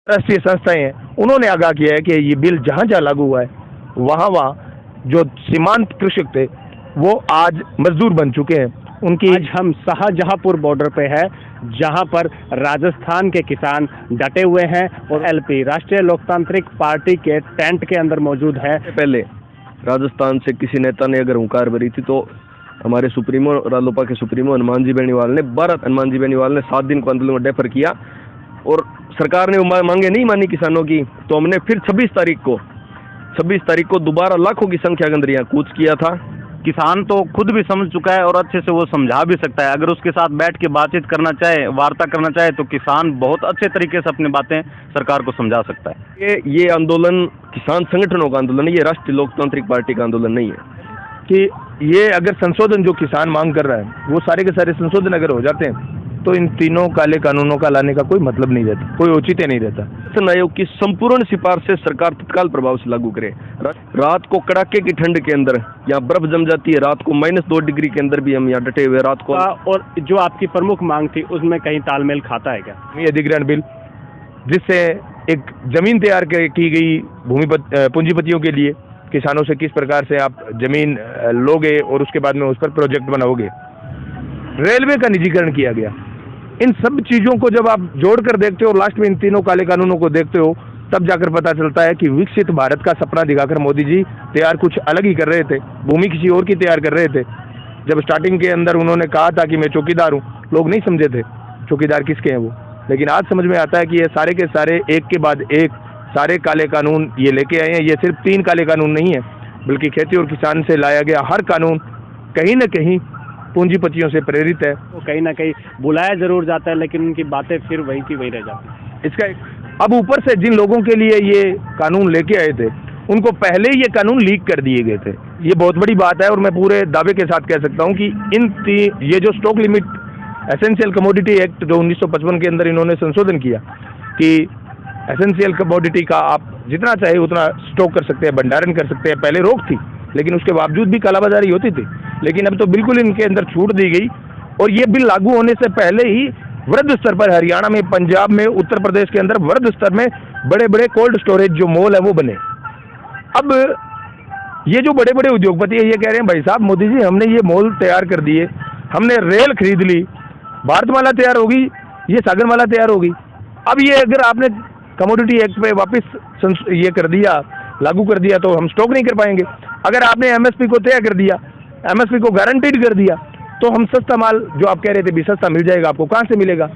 राष्ट्रीय संस्थाएं हैं, उन्होंने आगाह किया है कि ये बिल जहां जहां लागू हुआ है वहां जो सीमांत कृषक थे वो आज मजदूर बन चुके हैं। उनकी आज हम शाहजहांपुर बॉर्डर पे है, जहां पर राजस्थान के किसान डटे हुए हैं और एलपी राष्ट्रीय लोकतांत्रिक पार्टी के टेंट के अंदर मौजूद है। पहले राजस्थान से किसी नेता ने अगर हुंकार भरी थी तो हमारे सुप्रीमो रालोपा के सुप्रीमो हनुमान जी बेनीवाल ने 7 दिन को आंदोलन डेफर किया और सरकार ने मांगे नहीं मानी किसानों की, तो हमने फिर 26 तारीख को दोबारा लाखों की संख्या के अंदर यहाँ कूच किया था। किसान तो खुद भी समझ चुका है और अच्छे से वो समझा भी सकता है। अगर उसके साथ बैठ के बातचीत करना चाहे, वार्ता करना चाहे, तो किसान बहुत अच्छे तरीके से अपनी बातें सरकार को समझा सकता है। ये आंदोलन किसान संगठनों का आंदोलन है, ये राष्ट्रीय लोकतांत्रिक पार्टी का आंदोलन नहीं है। कि ये अगर संशोधन जो किसान मांग कर रहा है वो सारे के सारे संशोधन अगर हो जाते हैं तो इन तीनों काले कानूनों का लाने का कोई मतलब नहीं रहता, कोई औचित्य नहीं रहता। निर्वाचन आयोग की संपूर्ण सिफारिशें सरकार तत्काल प्रभाव से लागू करे। रात को कड़ाके की ठंड के अंदर यहाँ बर्फ जम जाती है, रात को -2 डिग्री के अंदर भी हम यहाँ डटे हुए रात को। और जो आपकी प्रमुख मांग थी उसमें कहीं तालमेल खाता है क्या? भूमि अधिग्रहण बिल, जिससे एक जमीन तैयार की गई पूंजीपतियों के लिए, किसानों से किस प्रकार से आप जमीन लोगे और उसके बाद में उस पर प्रोजेक्ट बनाओगे। रेलवे का निजीकरण किया गया। इन सब चीजों को जब आप जोड़कर देखते हो, लास्ट में इन तीनों काले कानूनों को देखते हो, तब जाकर पता चलता है कि विकसित भारत का सपना दिखाकर मोदी जी तैयार कुछ अलग ही कर रहे थे, भूमि किसी और की तैयार कर रहे थे। जब स्टार्टिंग के अंदर उन्होंने कहा था कि मैं चौकीदार हूँ, लोग नहीं समझे थे चौकीदार किसके हैं वो, लेकिन आज समझ में आता है कि ये सारे के सारे एक के बाद एक सारे काले कानून ये लेके आए हैं। ये सिर्फ 3 काले कानून नहीं है, बल्कि खेती और किसान से लाया गया हर कानून कहीं न कहीं पूंजीपतियों से प्रेरित है। वो कहीं ना कहीं बुलाया जरूर जाता है, लेकिन उनकी बातें फिर वहीं की वहीं रह जाती है। इसका अब ऊपर से जिन लोगों के लिए ये कानून लेके आए थे उनको पहले ही ये कानून लीक कर दिए गए थे। ये बहुत बड़ी बात है और मैं पूरे दावे के साथ कह सकता हूँ कि ये जो stock limit essential commodity act जो 1955 के अंदर इन्होंने संशोधन किया कि एसेंशियल कमोडिटी का आप जितना चाहे उतना स्टॉक कर सकते हैं, भंडारण कर सकते हैं। पहले रोक थी, लेकिन उसके बावजूद भी कालाबाजारी होती थी, लेकिन अब तो बिल्कुल इनके अंदर छूट दी गई। और ये बिल लागू होने से पहले ही वृहद स्तर पर हरियाणा में, पंजाब में, उत्तर प्रदेश के अंदर वृहद स्तर में बड़े बड़े कोल्ड स्टोरेज जो मॉल है वो बने। अब ये जो बड़े बड़े उद्योगपति है ये कह रहे हैं भाई साहब मोदी जी हमने ये मॉल तैयार कर दिए, हमने रेल खरीद ली, भारतमाला तैयार होगी, ये सागरमाला तैयार होगी। अब ये अगर आपने कमोडिटी एक्ट पे वापस ये कर दिया, लागू कर दिया, तो हम स्टॉक नहीं कर पाएंगे। अगर आपने एमएसपी को तय कर दिया, एमएसपी को गारंटीड कर दिया, तो हम सस्ता माल जो आप कह रहे थे भी सस्ता मिल जाएगा, आपको कहाँ से मिलेगा?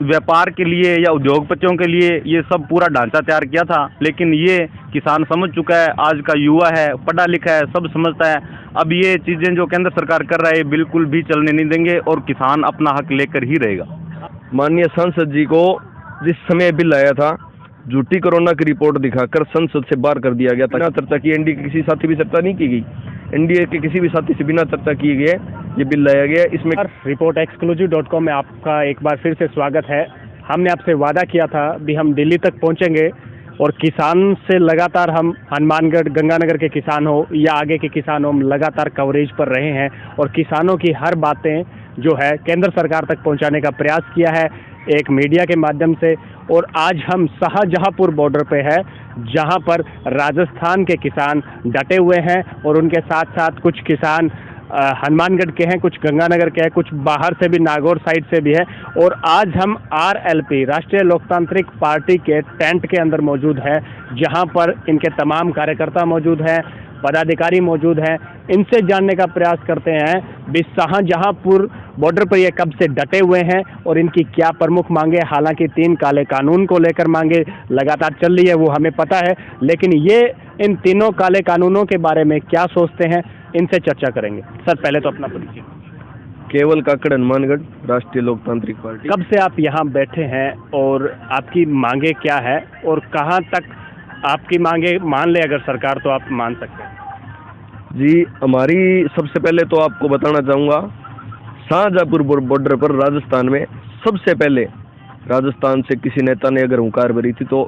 व्यापार के लिए या उद्योगपतियों के लिए ये सब पूरा ढांचा तैयार किया था, लेकिन ये किसान समझ चुका है, आज का युवा है, पढ़ा लिखा है, सब समझता है। अब ये चीज़ें जो केंद्र सरकार कर रहा है बिल्कुल भी चलने नहीं देंगे और किसान अपना हक लेकर ही रहेगा। माननीय सांसद जी को जिस समय बिल आया था, झूठी कोरोना की रिपोर्ट दिखाकर संसद से बाहर कर दिया गया था। बिना चर्चा की एनडीए के किसी साथी भी चर्चा नहीं की गई, एनडीए के किसी भी साथी से बिना चर्चा किए गए ये बिल लाया गया। इसमें रिपोर्ट exclusive.com में आपका एक बार फिर से स्वागत है। हमने आपसे वादा किया था भी हम दिल्ली तक पहुंचेंगे और किसान से लगातार हम हनुमानगढ़ गंगानगर के किसान हो या आगे के किसान हो, हम लगातार कवरेज पर रहे हैं और किसानों की हर बातें जो है केंद्र सरकार तक पहुंचाने का प्रयास किया है एक मीडिया के माध्यम से। और आज हम शाहजहांपुर बॉर्डर पे है, जहां पर राजस्थान के किसान डटे हुए हैं और उनके साथ साथ कुछ किसान हनुमानगढ़ के हैं, कुछ गंगानगर के हैं, कुछ बाहर से भी नागौर साइड से भी है। और आज हम आरएलपी राष्ट्रीय लोकतांत्रिक पार्टी के टेंट के अंदर मौजूद है, जहां पर इनके तमाम कार्यकर्ता मौजूद हैं, पदाधिकारी मौजूद हैं। इनसे जानने का प्रयास करते हैं भी शाहजहांपुर बॉर्डर पर ये कब से डटे हुए हैं और इनकी क्या प्रमुख मांगे। हालांकि 3 काले कानून को लेकर मांगे लगातार चल रही है वो हमें पता है, लेकिन ये इन तीनों काले कानूनों के बारे में क्या सोचते हैं, इनसे चर्चा करेंगे। सर पहले तो अपना परिचय। केवल काकड़, हनुमानगढ़, राष्ट्रीय लोकतांत्रिक पार्टी। कब से आप यहाँ बैठे हैं और आपकी मांगे क्या है और कहाँ तक आपकी मांगे मान ले अगर सरकार तो आप मान सकते हैं? जी, हमारी सबसे पहले तो आपको बताना चाहूँगा, शाहजहांपुर बॉर्डर पर राजस्थान में सबसे पहले राजस्थान से किसी नेता ने अगर हुंकार भरी थी तो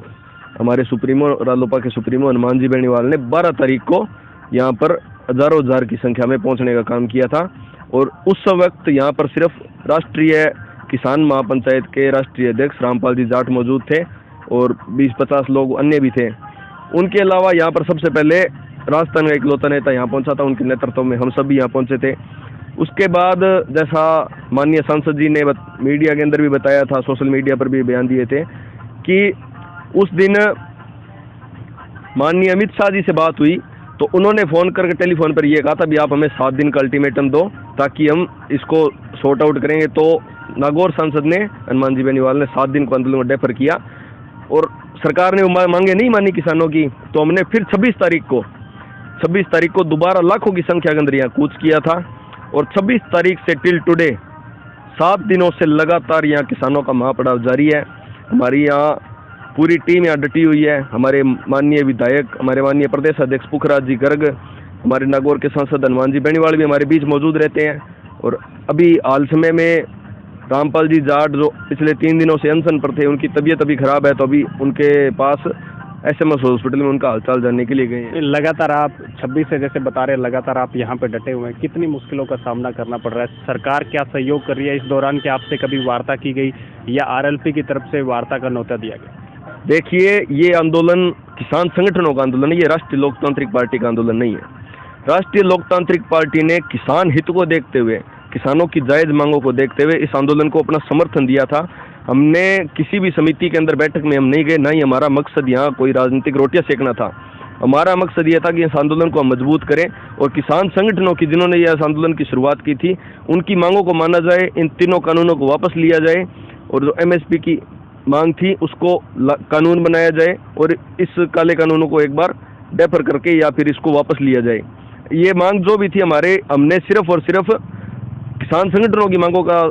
हमारे सुप्रीमो रालोपा के सुप्रीमो हनुमान जी बेनीवाल ने 12 तारीख को यहाँ पर हजारों हजार की संख्या में पहुँचने का काम किया था। और उस वक्त यहाँ पर सिर्फ राष्ट्रीय किसान महापंचायत के राष्ट्रीय अध्यक्ष रामपाल जी जाट मौजूद थे और 20-50 लोग अन्य भी थे। उनके अलावा यहाँ पर सबसे पहले राजस्थान का इकलौता नेता यहाँ पहुँचा था, उनके नेतृत्व में हम सब भी यहाँ पहुँचे थे। उसके बाद जैसा माननीय सांसद जी ने मीडिया के अंदर भी बताया था, सोशल मीडिया पर भी बयान दिए थे कि उस दिन माननीय अमित शाह जी से बात हुई तो उन्होंने फ़ोन करके टेलीफोन पर ये कहा था भी आप हमें 7 दिन का अल्टीमेटम दो ताकि हम इसको सॉर्ट आउट करेंगे। तो नागौर सांसद ने, हनुमान जी बेनीवाल ने 7 दिन को आंदोलन को डेफर किया और सरकार ने मांगे नहीं मानी किसानों की। तो हमने फिर 26 तारीख को दोबारा लाखों की संख्या के अंदर यहाँ कूच किया था और 26 तारीख से टिल टुडे 7 दिनों से लगातार यहाँ किसानों का महापड़ाव जारी है। हमारी यहाँ पूरी टीम यहाँ डटी हुई है। हमारे माननीय विधायक, हमारे माननीय प्रदेश अध्यक्ष पुखराज जी गर्ग, हमारे नागौर के सांसद हनुमान जी बेनीवाल भी हमारे बीच मौजूद रहते हैं। और अभी हाल समय में रामपाल जी जाट जो पिछले 3 दिनों से अनशन पर थे, उनकी तबीयत अभी खराब है, तो अभी उनके पास SMS हॉस्पिटल में उनका हालचाल जानने के लिए गए हैं। लगातार आप 26 से जैसे बता रहे हैं, लगातार आप यहाँ पे डटे हुए हैं, कितनी मुश्किलों का सामना करना पड़ रहा है? सरकार क्या सहयोग कर रही है? इस दौरान क्या आपसे कभी वार्ता की गई या RLP की तरफ से वार्ता का न्योता दिया गया? देखिए, ये आंदोलन किसान संगठनों का आंदोलन है, ये राष्ट्रीय लोकतांत्रिक पार्टी का आंदोलन नहीं है। राष्ट्रीय लोकतांत्रिक पार्टी ने किसान हित को देखते हुए, किसानों की जायज़ मांगों को देखते हुए इस आंदोलन को अपना समर्थन दिया था। हमने किसी भी समिति के अंदर बैठक में हम नहीं गए, ना ही हमारा मकसद यहाँ कोई राजनीतिक रोटियां सेकना था। हमारा मकसद यह था कि इस आंदोलन को हम मजबूत करें और किसान संगठनों की जिन्होंने यह इस आंदोलन की शुरुआत की थी, उनकी मांगों को माना जाए, इन तीनों कानूनों को वापस लिया जाए और जो MSP की मांग थी उसको कानून बनाया जाए और इस काले कानूनों को एक बार डेफर करके या फिर इसको वापस लिया जाए। ये मांग जो भी थी हमने सिर्फ और सिर्फ किसान संगठनों की मांगों का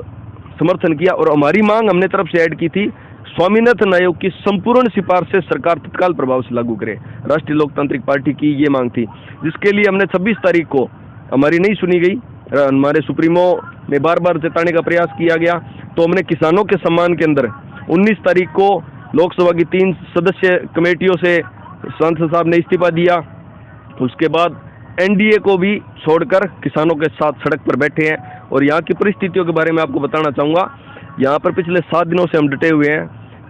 समर्थन किया और हमारी मांग हमने तरफ से ऐड की थी स्वामीनाथन आयोग की संपूर्ण सिफारिशें सरकार तत्काल प्रभाव से लागू करे। राष्ट्रीय लोकतांत्रिक पार्टी की ये मांग थी, जिसके लिए हमने 26 तारीख को हमारी नहीं सुनी गई, हमारे सुप्रीमो ने बार बार जताने का प्रयास किया गया। तो हमने किसानों के सम्मान के अंदर 19 तारीख को लोकसभा की 3 सदस्य कमेटियों से सांसद साहब ने इस्तीफा दिया। उसके बाद NDA को भी छोड़कर किसानों के साथ सड़क पर बैठे हैं और यहाँ की परिस्थितियों के बारे में आपको बताना चाहूँगा। यहाँ पर पिछले 7 दिनों से हम डटे हुए हैं।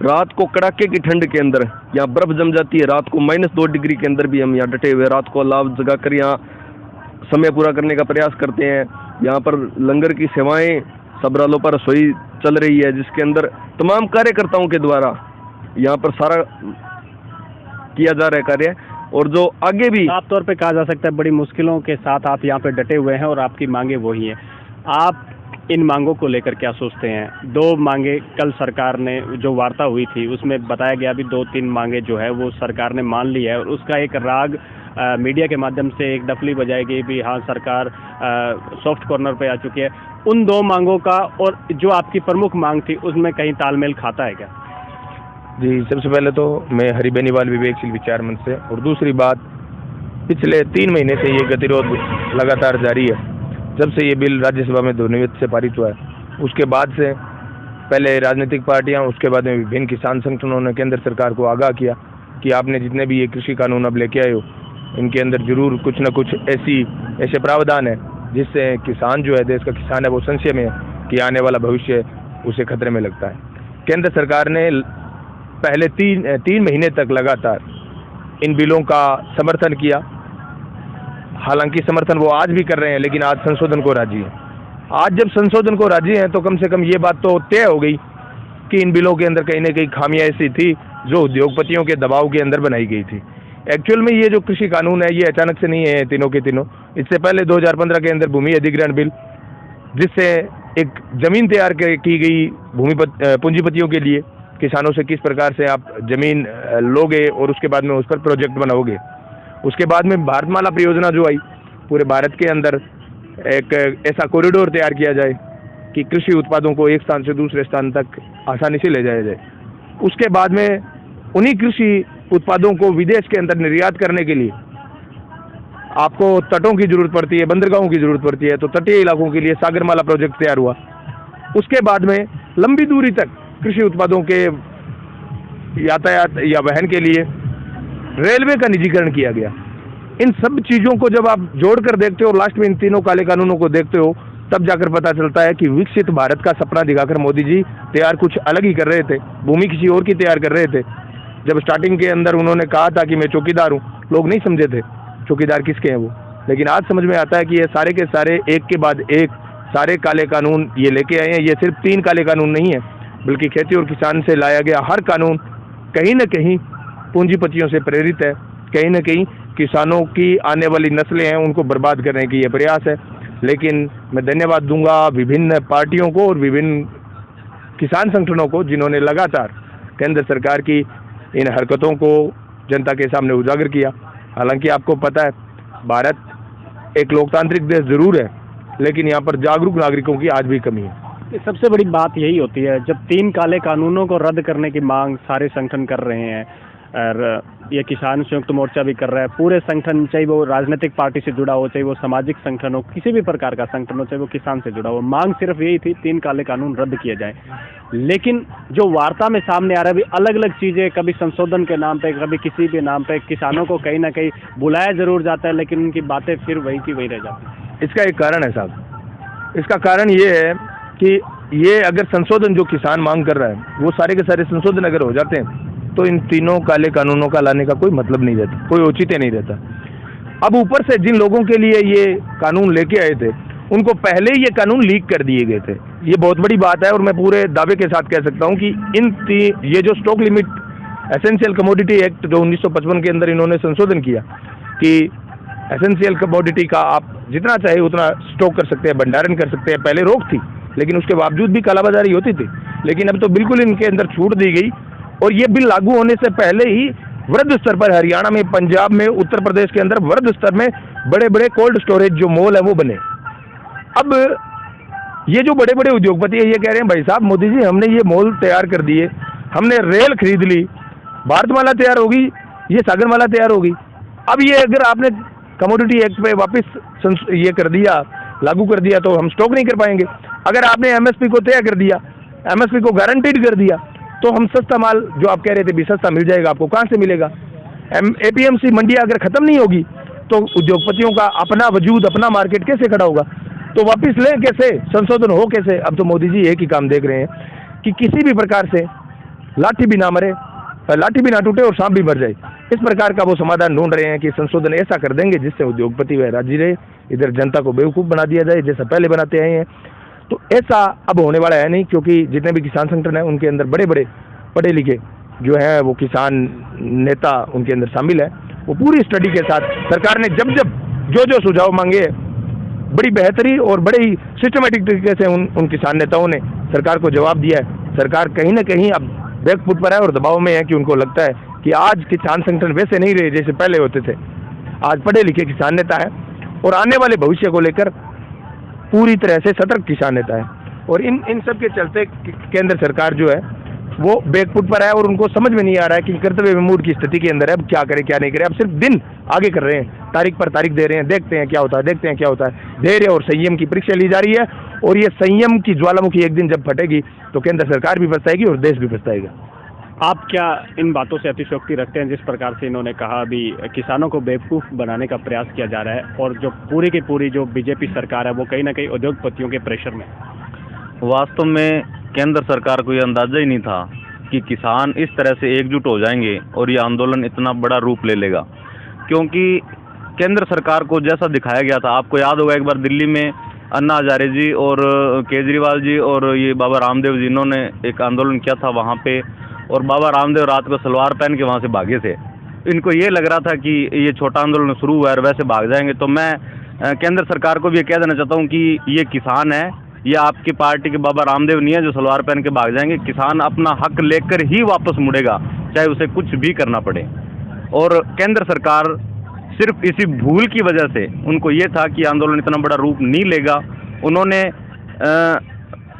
रात को कड़ाके की ठंड के अंदर यहाँ बर्फ़ जम जाती है, रात को -2 डिग्री के अंदर भी हम यहाँ डटे हुए हैं। रात को अलाव जगाकर यहाँ समय पूरा करने का प्रयास करते हैं। यहाँ पर लंगर की सेवाएं सबरालों पर रसोई चल रही है, जिसके अंदर तमाम कार्यकर्ताओं के द्वारा यहाँ पर सारा किया जा रहा है कार्य। और जो आगे भी साफ तौर पे कहा जा सकता है बड़ी मुश्किलों के साथ आप यहाँ पे डटे हुए हैं और आपकी मांगे वही हैं। आप इन मांगों को लेकर क्या सोचते हैं? 2 मांगे कल सरकार ने जो वार्ता हुई थी उसमें बताया गया भी 2-3 मांगे जो है वो सरकार ने मान ली है और उसका एक राग मीडिया के माध्यम से एक डफली बजाएगी भी हाँ सरकार सॉफ्ट कॉर्नर पे आ चुकी है। उन 2 मांगों का और जो आपकी प्रमुख मांग थी उसमें कहीं तालमेल खाता है क्या? जी, सबसे पहले तो मैं हरि बेनीवाल विवेकशील विचार मंच से, और दूसरी बात, पिछले 3 महीने से ये गतिरोध लगातार जारी है। जब से ये बिल राज्यसभा में ध्वनिमत से पारित हुआ है उसके बाद से पहले राजनीतिक पार्टियां, उसके बाद में विभिन्न किसान संगठनों ने केंद्र सरकार को आगाह किया कि आपने जितने भी ये कृषि कानून अब लेके आए हो इनके अंदर जरूर कुछ न कुछ ऐसे प्रावधान है जिससे किसान जो है, देश का किसान है, वो संशय में है कि आने वाला भविष्य उसे खतरे में लगता है। केंद्र सरकार ने पहले 3 महीने तक लगातार इन बिलों का समर्थन किया। हालांकि समर्थन वो आज भी कर रहे हैं, लेकिन आज संशोधन को राजी है। आज जब संशोधन को राजी हैं तो कम से कम ये बात तो तय हो गई कि इन बिलों के अंदर कहीं ना कहीं खामियां ऐसी थी जो उद्योगपतियों के दबाव के अंदर बनाई गई थी। एक्चुअल में ये जो कृषि कानून है ये अचानक से नहीं है तीनों के तीनों। इससे पहले 2015 के अंदर भूमि अधिग्रहण बिल, जिससे एक जमीन तैयार की गई पूंजीपतियों के लिए, किसानों से किस प्रकार से आप जमीन लोगे और उसके बाद में उस पर प्रोजेक्ट बनाओगे। उसके बाद में भारतमाला परियोजना जो आई, पूरे भारत के अंदर एक ऐसा कॉरिडोर तैयार किया जाए कि कृषि उत्पादों को एक स्थान से दूसरे स्थान तक आसानी से ले जाया जाए। उसके बाद में उन्हीं कृषि उत्पादों को विदेश के अंदर निर्यात करने के लिए आपको तटों की जरूरत पड़ती है, बंदरगाहों की जरूरत पड़ती है, तो तटीय इलाकों के लिए सागरमाला प्रोजेक्ट तैयार हुआ। उसके बाद में लंबी दूरी तक कृषि उत्पादों के यातायात या वहन के लिए रेलवे का निजीकरण किया गया। इन सब चीज़ों को जब आप जोड़कर देखते हो, लास्ट में इन तीनों काले कानूनों को देखते हो, तब जाकर पता चलता है कि विकसित भारत का सपना दिखाकर मोदी जी तैयार कुछ अलग ही कर रहे थे, भूमि किसी और की तैयार कर रहे थे। जब स्टार्टिंग के अंदर उन्होंने कहा था कि मैं चौकीदार हूँ, लोग नहीं समझे थे चौकीदार किसके हैं वो, लेकिन आज समझ में आता है कि ये सारे के सारे एक के बाद एक सारे काले कानून ये लेके आए हैं। ये सिर्फ 3 काले कानून नहीं है, बल्कि खेती और किसान से लाया गया हर कानून कहीं न कहीं पूंजीपतियों से प्रेरित है, कहीं न कहीं किसानों की आने वाली नस्लें हैं उनको बर्बाद करने की ये प्रयास है। लेकिन मैं धन्यवाद दूंगा विभिन्न पार्टियों को और विभिन्न किसान संगठनों को जिन्होंने लगातार केंद्र सरकार की इन हरकतों को जनता के सामने उजागर किया। हालांकि आपको पता है भारत एक लोकतांत्रिक देश जरूर है, लेकिन यहाँ पर जागरूक नागरिकों की आज भी कमी है। सबसे बड़ी बात यही होती है, जब 3 काले कानूनों को रद्द करने की मांग सारे संगठन कर रहे हैं और ये किसान संयुक्त मोर्चा भी कर रहा है, पूरे संगठन, चाहे वो राजनीतिक पार्टी से जुड़ा हो, चाहे वो सामाजिक संगठन हो, किसी भी प्रकार का संगठन हो, चाहे वो किसान से जुड़ा हो, मांग सिर्फ यही थी 3 काले कानून रद्द किए जाएं। लेकिन जो वार्ता में सामने आ रहा है भी अलग अलग चीज़ें, कभी संशोधन के नाम पे, कभी किसी भी नाम पे किसानों को कहीं ना कहीं बुलाया जरूर जाता है, लेकिन उनकी बातें फिर वही की वही रह जाती है। इसका एक कारण है साहब, इसका कारण ये है कि ये अगर संशोधन जो किसान मांग कर रहा है वो सारे के सारे संशोधन अगर हो जाते हैं तो इन 3 काले कानूनों का लाने का कोई मतलब नहीं रहता, कोई औचित्य नहीं रहता। अब ऊपर से जिन लोगों के लिए ये कानून लेके आए थे उनको पहले ही ये कानून लीक कर दिए गए थे। ये बहुत बड़ी बात है और मैं पूरे दावे के साथ कह सकता हूँ कि ये जो stock limit essential commodity act जो 1955 के अंदर इन्होंने संशोधन किया कि एसेंशियल कमोडिटी का आप जितना चाहे उतना स्टॉक कर सकते हैं, भंडारण कर सकते हैं। पहले रोक थी, लेकिन उसके बावजूद भी कालाबाजारी होती थी, लेकिन अब तो बिल्कुल इनके अंदर छूट दी गई। और ये बिल लागू होने से पहले ही वृहद स्तर पर हरियाणा में, पंजाब में, उत्तर प्रदेश के अंदर वृहद स्तर में बड़े बड़े कोल्ड स्टोरेज जो मॉल है वो बने। अब ये जो बड़े बड़े उद्योगपति है ये कह रहे हैं भाई साहब मोदी जी हमने ये मॉल तैयार कर दिए, हमने रेल खरीद ली, भारतमाला तैयार होगी, ये सागरमाला तैयार होगी। अब ये अगर आपने कमोडिटी एक्ट पे वापस ये कर दिया, लागू कर दिया, तो हम स्टॉक नहीं कर पाएंगे। अगर आपने एमएसपी को तय कर दिया, एमएसपी को गारंटीड कर दिया, तो हम सस्ता माल जो आप कह रहे थे भी सस्ता मिल जाएगा, आपको कहाँ से मिलेगा? एपीएमसी मंडियाँ अगर खत्म नहीं होगी तो उद्योगपतियों का अपना वजूद, अपना मार्केट कैसे खड़ा होगा? तो वापस लें कैसे, संशोधन हो कैसे? अब तो मोदी जी एक ही काम देख रहे हैं कि किसी भी प्रकार से लाठी भी ना मरे, लाठी भी ना टूटे और सांप भी मर जाए। इस प्रकार का वो समाधान ढूंढ रहे हैं कि संशोधन ऐसा कर देंगे जिससे उद्योगपति वह राजी रहे, इधर जनता को बेवकूफ़ बना दिया जाए जैसा पहले बनाते आए हैं। तो ऐसा अब होने वाला है नहीं, क्योंकि जितने भी किसान संगठन हैं उनके अंदर बड़े बड़े पढ़े लिखे जो हैं वो किसान नेता उनके अंदर शामिल है। वो पूरी स्टडी के साथ सरकार ने जब जब जो सुझाव मांगे बड़ी बेहतरी और बड़े ही सिस्टमेटिक तरीके से उन किसान नेताओं ने सरकार को जवाब दिया है। सरकार कहीं ना कहीं अब बैकफुट पर है और दबाव में है कि उनको लगता है कि आज किसान संगठन वैसे नहीं रहे जैसे पहले होते थे। आज पढ़े लिखे किसान नेता है और आने वाले भविष्य को लेकर पूरी तरह से सतर्क किसान नेता है। और इन सब के चलते केंद्र सरकार जो है वो बैकफुट पर है और उनको समझ में नहीं आ रहा है कि कर्तव्य विमूढ़ की स्थिति के अंदर है। अब क्या करें क्या नहीं करें, अब सिर्फ दिन आगे कर रहे हैं, तारीख पर तारीख दे रहे हैं, देखते हैं क्या होता है, देखते हैं क्या होता है। धैर्य और संयम की परीक्षा ली जा रही है और ये संयम की ज्वालामुखी एक दिन जब फटेगी तो केंद्र सरकार भी पछताएगी और देश भी पछताएगा। आप क्या इन बातों से अतिशयोक्ति रखते हैं जिस प्रकार से इन्होंने कहा अभी किसानों को बेवकूफ़ बनाने का प्रयास किया जा रहा है और जो पूरी की पूरी जो बीजेपी सरकार है वो कहीं ना कहीं उद्योगपतियों के प्रेशर में? वास्तव में केंद्र सरकार को ये अंदाजा ही नहीं था कि किसान इस तरह से एकजुट हो जाएंगे और ये आंदोलन इतना बड़ा रूप ले लेगा। क्योंकि केंद्र सरकार को जैसा दिखाया गया था, आपको याद होगा एक बार दिल्ली में अन्ना हजारे जी और केजरीवाल जी और ये बाबा रामदेव जी इन्होंने एक आंदोलन किया था वहाँ पे, और बाबा रामदेव रात को सलवार पहन के वहाँ से भागे थे। इनको ये लग रहा था कि ये छोटा आंदोलन शुरू हुआ है और वैसे भाग जाएंगे। तो मैं केंद्र सरकार को भी ये कह देना चाहता हूँ कि ये किसान है, ये आपकी पार्टी के बाबा रामदेव नहीं है जो सलवार पहन के भाग जाएंगे। किसान अपना हक लेकर ही वापस मुड़ेगा, चाहे उसे कुछ भी करना पड़े। और केंद्र सरकार सिर्फ इसी भूल की वजह से, उनको ये था कि आंदोलन इतना बड़ा रूप नहीं लेगा, उन्होंने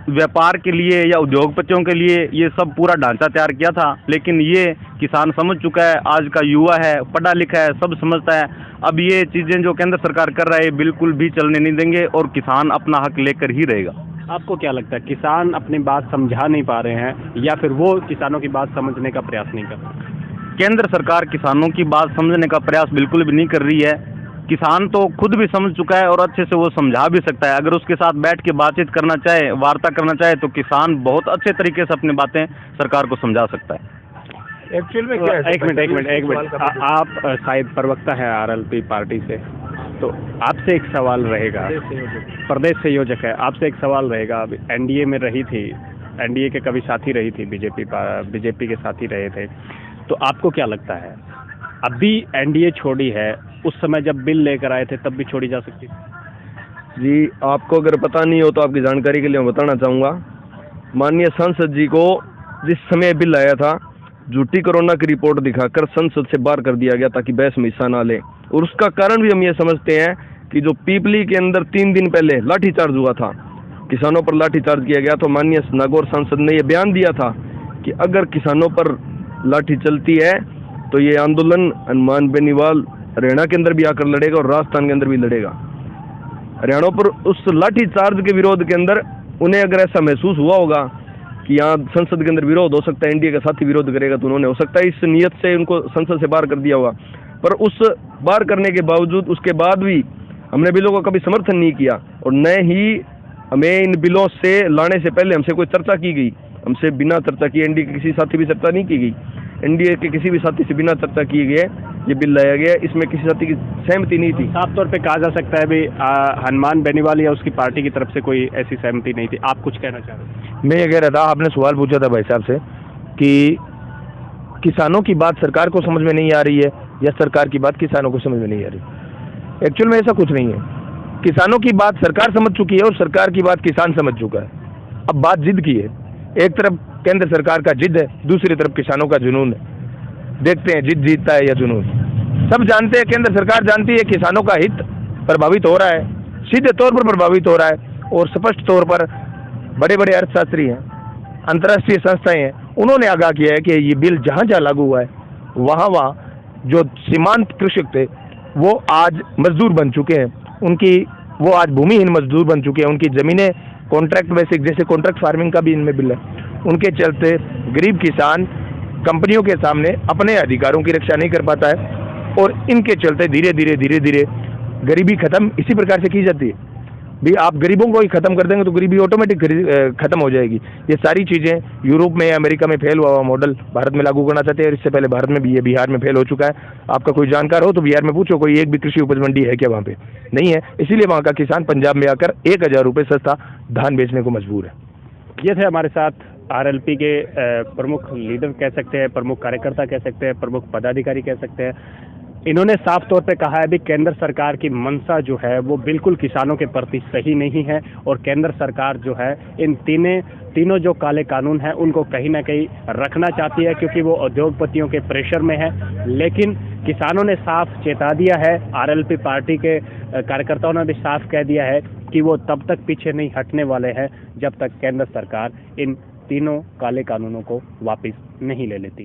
व्यापार के लिए या उद्योगपतियों के लिए ये सब पूरा ढांचा तैयार किया था। लेकिन ये किसान समझ चुका है, आज का युवा है, पढ़ा लिखा है, सब समझता है। अब ये चीज़ें जो केंद्र सरकार कर रहा है बिल्कुल भी चलने नहीं देंगे और किसान अपना हक लेकर ही रहेगा। आपको क्या लगता है, किसान अपनी बात समझा नहीं पा रहे हैं या फिर वो किसानों की बात समझने का प्रयास नहीं कर रहे? केंद्र सरकार किसानों की बात समझने का प्रयास बिल्कुल भी नहीं कर रही है। किसान तो खुद भी समझ चुका है और अच्छे से वो समझा भी सकता है। अगर उसके साथ बैठ के बातचीत करना चाहे, वार्ता करना चाहे, तो किसान बहुत अच्छे तरीके से अपनी बातें सरकार को समझा सकता है। एक्चुअल में क्या है? एक मिनट आप शायद प्रवक्ता है आरएलपी पार्टी से, तो आपसे एक सवाल रहेगा, प्रदेश संयोजक है, आपसे एक सवाल रहेगा। अभी एनडीए में रही थी, एनडीए के कभी साथी रही थी, बीजेपी के साथी रहे थे, तो आपको क्या लगता है अभी एनडीए छोड़ी है, उस समय जब बिल लेकर आए थे तब भी छोड़ी जा सकती थी? जी, आपको अगर पता नहीं हो तो आपकी जानकारी के लिए मैं बताना चाहूँगा। माननीय सांसद जी को जिस समय बिल आया था, झूठी कोरोना की रिपोर्ट दिखाकर संसद से बाहर कर दिया गया ताकि बहस में हिस्सा ना ले। और उसका कारण भी हम ये समझते हैं कि जो पीपली के अंदर 3 दिन पहले लाठीचार्ज हुआ था, किसानों पर लाठीचार्ज किया गया, तो माननीय नागौर सांसद ने ये बयान दिया था कि अगर किसानों पर लाठी चलती है तो ये आंदोलन हनुमान बेनीवाल हरियाणा के अंदर भी आकर लड़ेगा और राजस्थान के अंदर भी लड़ेगा। हरियाणा पर उस लाठीचार्ज के विरोध के अंदर उन्हें अगर ऐसा महसूस हुआ होगा कि यहाँ संसद के अंदर विरोध हो सकता है, एनडीए का साथी विरोध करेगा, तो उन्होंने हो सकता है इस नियत से उनको संसद से बाहर कर दिया होगा। पर उस बाहर करने के बावजूद उसके बाद भी हमने बिलों का कभी समर्थन नहीं किया, और न ही हमें इन बिलों से लाने से पहले हमसे कोई चर्चा की गई। हमसे बिना चर्चा किए एनडीए के किसी साथी भी चर्चा नहीं की गई, एनडीए के किसी भी साथी से बिना चर्चा किए गए ये बिल लाया गया। इसमें किसी साथी की सहमति नहीं थी। साफ तौर पे कहा जा सकता है भी हनुमान बेनीवाल या उसकी पार्टी की तरफ से कोई ऐसी सहमति नहीं थी। आप कुछ कहना चाह रहे हैं? मैं ये कह रहा था, आपने सवाल पूछा था भाई साहब से कि किसानों की बात सरकार को समझ में नहीं आ रही है या सरकार की बात किसानों को समझ में नहीं आ रही। एक्चुअल में ऐसा कुछ नहीं है। किसानों की बात सरकार समझ चुकी है और सरकार की बात किसान समझ चुका है। अब बात जिद की है, एक तरफ केंद्र सरकार का जिद है, दूसरी तरफ किसानों का जुनून है। देखते हैं जिद जीतता है या जुनून। सब जानते हैं, केंद्र सरकार जानती है किसानों का हित प्रभावित हो रहा है, सीधे तौर पर प्रभावित हो रहा है, और स्पष्ट तौर पर बड़े बड़े अर्थशास्त्री हैं, अंतर्राष्ट्रीय संस्थाएं हैं, उन्होंने आगाह किया है कि ये बिल जहाँ जहाँ लागू हुआ है वहाँ जो सीमांत कृषक थे वो आज मजदूर बन चुके हैं, वो आज भूमिहीन मजदूर बन चुके हैं। उनकी ज़मीनें कॉन्ट्रैक्ट बेसिक, जैसे कॉन्ट्रैक्ट फार्मिंग का भी इनमें बिल है, उनके चलते गरीब किसान कंपनियों के सामने अपने अधिकारों की रक्षा नहीं कर पाता है, और इनके चलते धीरे धीरे गरीबी खत्म इसी प्रकार से की जाती है। भी आप गरीबों को ही खत्म कर देंगे तो गरीबी ऑटोमेटिक खत्म हो जाएगी। ये सारी चीज़ें यूरोप में, अमेरिका में फेल हुआ मॉडल भारत में लागू करना चाहते हैं, और इससे पहले भारत में भी ये बिहार में फेल हो चुका है। आपका कोई जानकार हो तो बिहार में पूछो, कोई एक भी कृषि उपज मंडी है क्या वहाँ पे? नहीं है। इसीलिए वहाँ का किसान पंजाब में आकर 1000 रुपये सस्ता धान बेचने को मजबूर है। ये थे हमारे साथ आरएलपी के प्रमुख लीडर कह सकते हैं, प्रमुख कार्यकर्ता कह सकते हैं, प्रमुख पदाधिकारी कह सकते हैं। इन्होंने साफ तौर पे कहा है भी केंद्र सरकार की मंशा जो है वो बिल्कुल किसानों के प्रति सही नहीं है, और केंद्र सरकार जो है इन तीनों जो काले कानून हैं उनको कहीं ना कहीं रखना चाहती है, क्योंकि वो उद्योगपतियों के प्रेशर में है। लेकिन किसानों ने साफ चेता दिया है, आरएलपी पार्टी के कार्यकर्ताओं ने भी साफ कह दिया है कि वो तब तक पीछे नहीं हटने वाले हैं जब तक केंद्र सरकार इन तीनों काले कानूनों को वापस नहीं ले लेती।